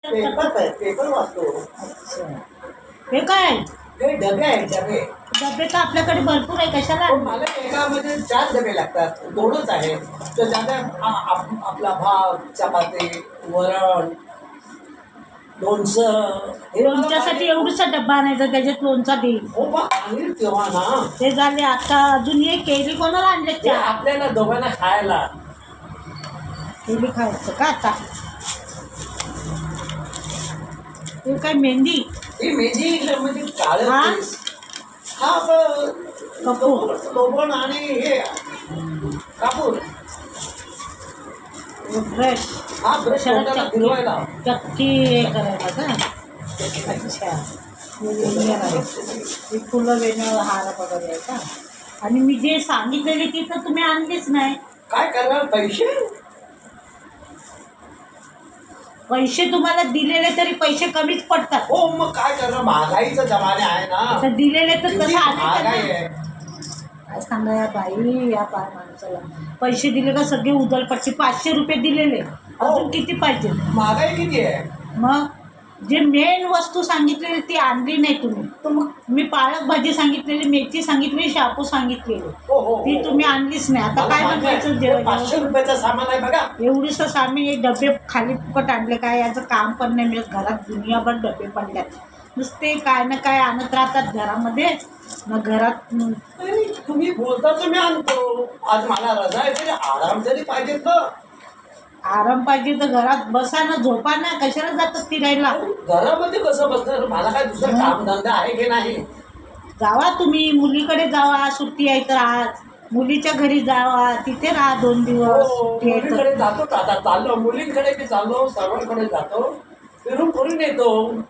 Paper वाचतो. अच्छा. हे काय हे डबे आहेत डबे. डबे तर आपल्याकडे भरपूर आहे, कशाला पण मला एकामध्ये 4 डबे लागतात, 2च आहेत. तर त्यात आपला भात, चपाती, वरण, लोणचं हे मला लोणच्यासाठी पाहिजे. एवढूसा डब्बा आणायचा, त्याच्यात लोणचा देईल. हो बा आणि तेव्हा ना ते झाले. आता अजून एक केळी कोणाला आणले? ते आपल्याला दोघांना खायला. केळी खायचं का आता? हे काय मेहंदी? ही मेहंदी म्हणजे काळं हा? केस. हा आपलं कपूर. लोबण आणि हे कापूर. ब्रश. हा ब्रश तोंडाला फिरवायला. चक्की हे करायला का? अच्छा. हे वेणीवर आहे. हे फुलं वेणीवर हार वगैरे आहे का? आणि मी जे सांगितलेली ती तर तुम्ही आणलीच नाही. काय करणार पैसे? पैसे तुम्हाला दिलेले तरी पैसे कमीच पडतात. हो मग काय करणार, महागाईचा जमाना आहे ना. तर दिलेले तर किती कसं महागाई आणायचं? आहे. काय सांगा या बाई, या माणसाला पैसे दिले का सगळे उधळपट्टी. 500 रुपये दिलेले, अजून किती पाहिजे? महागाई किती आहे? मग जे मेन वस्तू सांगितलेली ती आणली नाही तुम्ही. तर मग मी पालक भाजी सांगितलेली, मेथी सांगितलेली, शापू सांगितलेली, हो हो ती हो. तुम्ही आणलीच नाही. आता मला काय मान्य आहे. बनवायचं हे जेवण? 500 रुपयाचं सामान आहे बघा. एवढीसं सामी हे डबे खाली फुकट आणले काय? याचं काम पण नाही मिळत. घरात दुनियाभर डबे पडल्यात. नुसते काय ना काय आणत राहतात घरामध्ये. मग घरात नाही, तुम्ही बोलता तर मी आणतो. आज मला रजा आहे तरी आराम तरी पाहिजे ना. आराम पाहिजे तर घरात बसा ना, झोपा ना. कशाला जातात फिरायला? घरामध्ये कसं बसणार? मला काय दुसरं कामधंदा आहे की नाही? जावा तुम्ही मुलीकडे जावा, सुट्टी आहे तर आज. मुलीच्या घरी जावा, तिथे राहा 2 दिवस. हो सुट्टी आहे तर. मुलींकडे जातो, आता चाललो. मुलींकडे मी चाललो, सर्वांकडे जातो, फिरून करून येतो.